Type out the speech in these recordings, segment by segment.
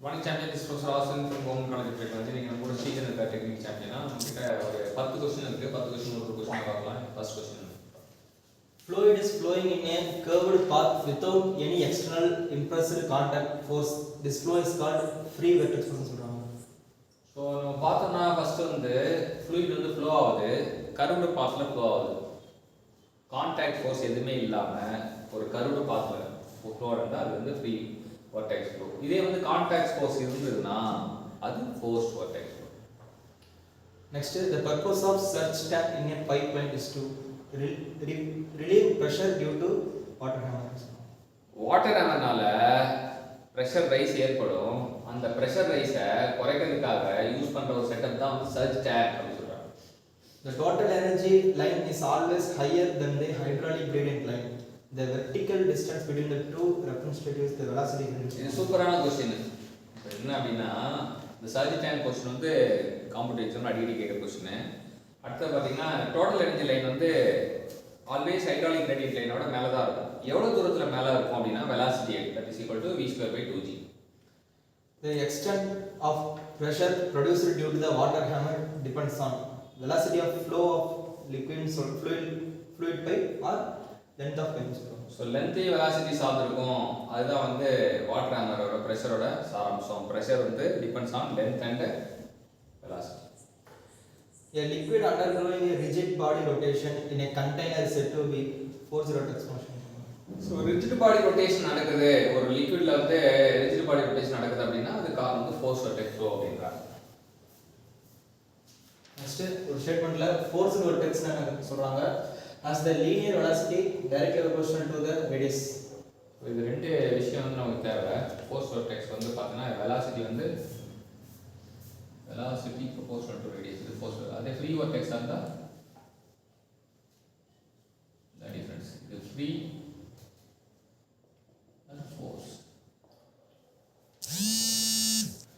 One champion is Professor Austin from Government College of Technology. You can put a season in the technique champion. We have 10 questions. 10 question. First question. Fluid is flowing in a curved path without any external impressed contact force. This flow is called free vertex flow. So, நம்ம பார்த்தோம்னா first வந்து fluid வந்து flow ஆகுது curved pathல flow ஆகுது. Contact force எதுவுமே இல்லாம ஒரு curved pathல flow ஆகுது அது வந்து free vortex flow. இதே வந்து contact force இருந்ததுன்னா அது forced vortex flow. Next, the purpose of surge tank in a pipeline is to relieve pressure due to water hammer. Water ஹேமர்னால ப்ரெஷர் ரைஸ் ஏற்படும் அந்த ப்ரெஷர் ரைஸை குறைக்கிறதுக்காக யூஸ் பண்ற ஒரு செட்டப் தான் வந்து சர்ஜ் டேங்க் அப்படி சொல்றாங்க. The total energy line is always higher than the hydraulic gradient line. The vertical distance between the two representatives the velocity gradient. இது சூப்பரான क्वेश्चन. என்ன அப்படின்னா இந்த சர்ஜ் டேங்க் क्वेश्चन வந்து காம்படிட்டிவ் எக்ஸாம்ல அடிக்கடி கேட்குற क्वेश्चन. அடுத்து பாத்தீங்கன்னா டோட்டல் எனர்ஜி லைன் வந்து ஆல்வேஸ் ஹைட்ராலிக் கிரேடியன்ட் லைனோட மேல தான் இருக்கும். எவ்வளவு தூரத்துல மேல இருக்கும் அப்படினா velocity that is equal to v²/2g. The extent of pressure produced due to the water hammer depends on velocity of flow of fluid pipe or length of pipe. So length velocity சார்ந்து இருக்கும். அதுதான் வந்து water ஹேமரோட பிரஷரோட சாராம்சம். Pressure வந்து depends on length and velocity. A liquid undergoing a rigid body rotation in a container is said to be forced vortex motion. So rigid body rotation நடக்குது ஒரு லிக்விட்ல வந்து rigid body rotation நடக்குது அப்படினா அது காரணம் வந்து forced vortex flow அப்படிங்கறாங்க. நெக்ஸ்ட் ஒரு ஸ்டேட்மென்ட்ல forced vortex ன்னு சொல்றாங்க as the linear velocity directly proportional to the radius. இது ரெண்டு விஷயம் வந்து நமக்கு தேவை. forced vortex வந்து பார்த்தீங்கன்னா velocity வந்து velocity proportional to radius இது forced. அதே free vortex இருந்தா the difference இது free and force.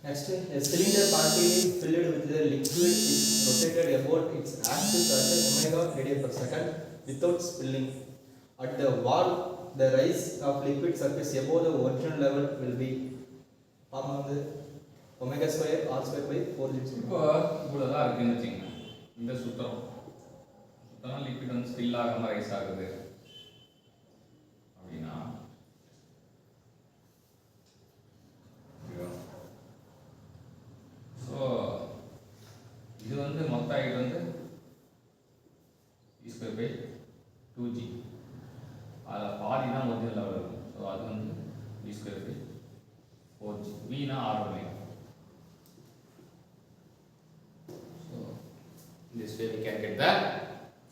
Next, a cylinder partly filled with the liquid is rotated about its axis at omega radian per second without spilling. At the wall, the rise of liquid surface above the original level will be omega square r square by 4g. இப்போ இவ்வளவுதான் இருக்குன்னு வச்சுங்க. இந்த சுத்தம் liquid வந்து spill ஆகாம rice ஆகுது அப்படின்னா ஸோ இது வந்து மொத்த ஹைட் வந்து v²/2g. அதில் பாதி தான் ஒரிஜினல் லெவல் இருக்கும். ஸோ அது வந்து v²/4g. vனா r1. This way we can get the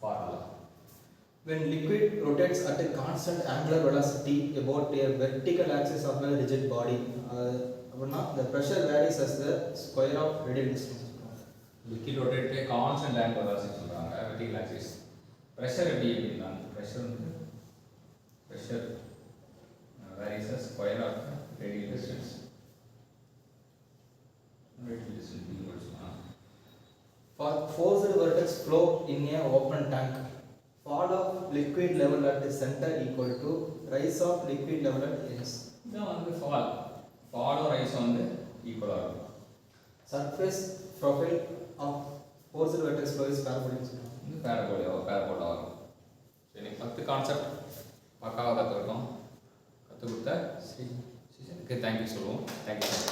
formula. When liquid rotates at a constant angular velocity about a vertical axis of a rigid body, the pressure varies as the square of radial distance. Liquid rotate a constant angular velocity சொல்றாங்க vertical axis. Pressure எப்படி அப்படினா pressure varies as square of radial distance. Radial distance equals For forced vortex flow in a open tank, fall of liquid level at the center equal to rise of liquid level at ends. இதான் வந்து fall rise வந்து ஈக்குவலா இருக்கும். Surface profile of forced vortex flow is parabolic. இது parabola வரும். சரி 10 concept பக்காவா கத்துக்கிட்டோம். கத்து கொடுத்த சீசனுக்கு தேங்க்யூ சொல்லுவோம். தேங்க்யூ.